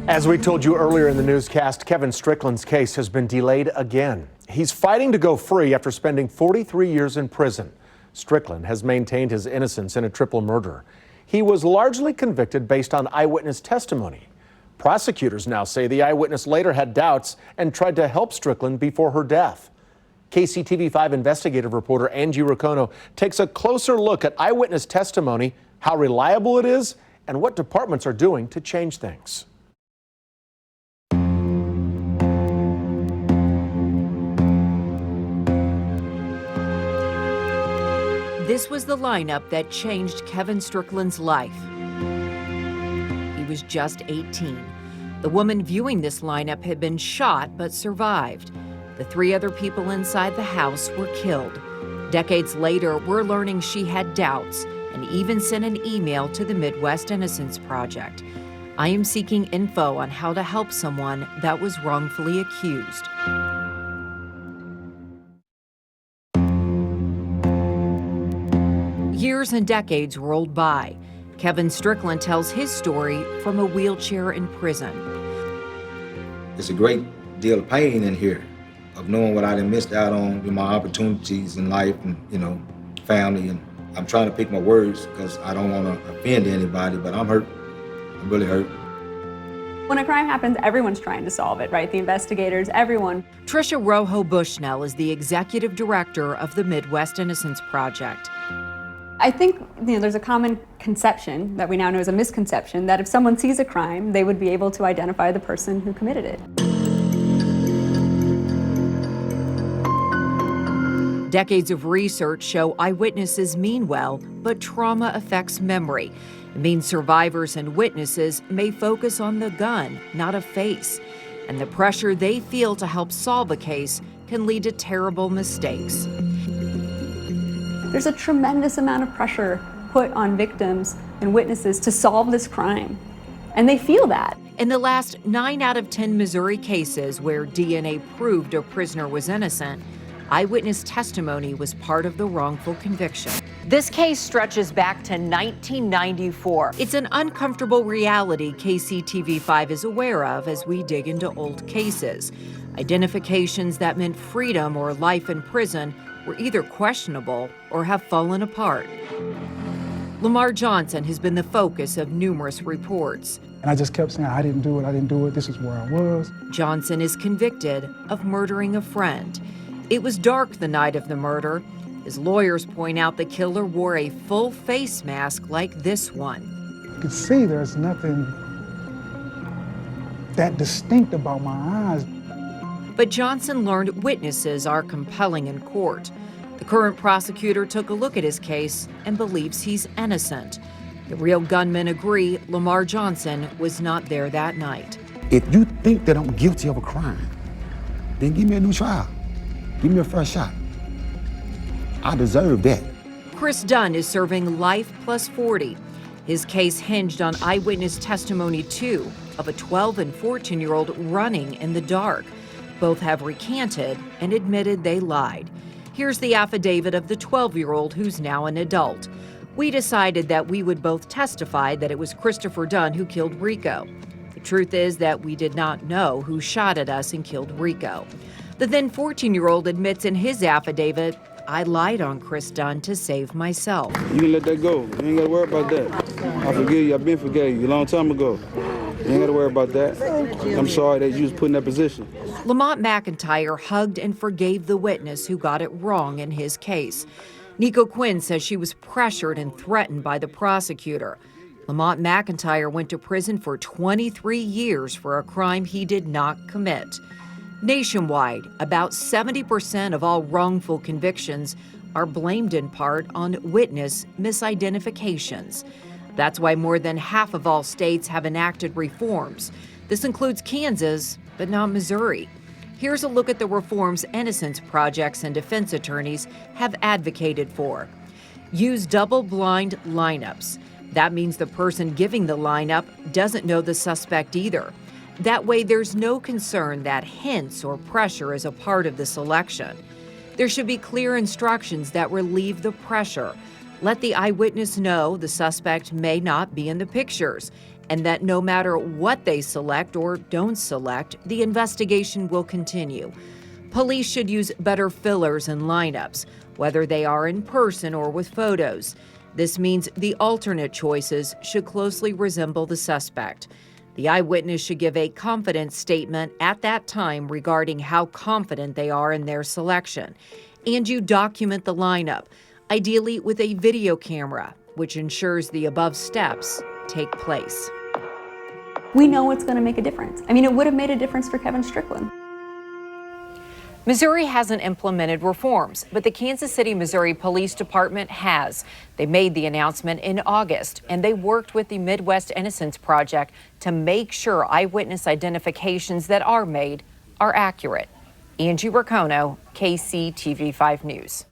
As we told you earlier in the newscast, Kevin Strickland's case has been delayed again. He's fighting to go free after spending 43 years in prison. Strickland has maintained his innocence in a triple murder. He was largely convicted based on eyewitness testimony. Prosecutors now say the eyewitness later had doubts and tried to help Strickland before her death. KCTV5 investigative reporter Angie Roccono takes a closer look at eyewitness testimony, how reliable it is, and what departments are doing to change things. This was the lineup that changed Kevin Strickland's life. He was just 18. The woman viewing this lineup had been shot but survived. The three other people inside the house were killed. Decades later, we're learning she had doubts and even sent an email to the Midwest Innocence Project. I am seeking info on how to help someone that was wrongfully accused. Years and decades rolled by. Kevin Strickland tells his story from a wheelchair in prison. It's a great deal of pain in here of knowing what I done missed out on with my opportunities in life and, family. And I'm trying to pick my words because I don't want to offend anybody, but I'm hurt. I'm really hurt. When a crime happens, everyone's trying to solve it, right? The investigators, everyone. Trisha Rojo Bushnell is the executive director of the Midwest Innocence Project. I think there's a common conception that we now know is a misconception that if someone sees a crime, they would be able to identify the person who committed it. Decades of research show eyewitnesses mean well, but trauma affects memory. It means survivors and witnesses may focus on the gun, not a face. And the pressure they feel to help solve a case can lead to terrible mistakes. There's a tremendous amount of pressure put on victims and witnesses to solve this crime, and they feel that. In the last 9 out of 10 Missouri cases where DNA proved a prisoner was innocent, eyewitness testimony was part of the wrongful conviction. This case stretches back to 1994. It's an uncomfortable reality KCTV5 is aware of as we dig into old cases. Identifications that meant freedom or life in prison were either questionable or have fallen apart. Lamar Johnson has been the focus of numerous reports. And I just kept saying, I didn't do it, this is where I was. Johnson is convicted of murdering a friend. It was dark the night of the murder. His lawyers point out the killer wore a full face mask like this one. You can see there's nothing that distinct about my eyes. But Johnson learned witnesses are compelling in court. The current prosecutor took a look at his case and believes he's innocent. The real gunmen agree Lamar Johnson was not there that night. If you think that I'm guilty of a crime, then give me a new trial. Give me a fresh shot. I deserve that. Chris Dunn is serving life plus 40. His case hinged on eyewitness testimony, too, of a 12 and 14-year-old running in the dark. Both have recanted and admitted they lied. Here's the affidavit of the 12-year-old who's now an adult. We decided that we would both testify that it was Christopher Dunn who killed Rico. The truth is that we did not know who shot at us and killed Rico. The then 14-year-old admits in his affidavit, I lied on Chris Dunn to save myself. You can let that go. You ain't got to worry about that. I forgive you. I've been forgave you a long time ago. You ain't got to worry about that. I'm sorry that you was put in that position. Lamont McIntyre hugged and forgave the witness who got it wrong in his case. Nico Quinn says she was pressured and threatened by the prosecutor. Lamont McIntyre went to prison for 23 years for a crime he did not commit. Nationwide, about 70% of all wrongful convictions are blamed in part on witness misidentifications. That's why more than half of all states have enacted reforms. This includes Kansas, but not Missouri. Here's a look at the reforms innocence projects and defense attorneys have advocated for. Use double-blind lineups. That means the person giving the lineup doesn't know the suspect either. That way, there's no concern that hints or pressure is a part of the selection. There should be clear instructions that relieve the pressure. Let the eyewitness know the suspect may not be in the pictures and that no matter what they select or don't select, the investigation will continue. Police should use better fillers and lineups, whether they are in person or with photos. This means the alternate choices should closely resemble the suspect. The eyewitness should give a confident statement at that time regarding how confident they are in their selection. And you document the lineup, ideally with a video camera, which ensures the above steps take place. We know it's going to make a difference. I mean, it would have made a difference for Kevin Strickland. Missouri hasn't implemented reforms, but the Kansas City, Missouri Police Department has. They made the announcement in August, and they worked with the Midwest Innocence Project to make sure eyewitness identifications that are made are accurate. Angie Racono, KCTV5 News.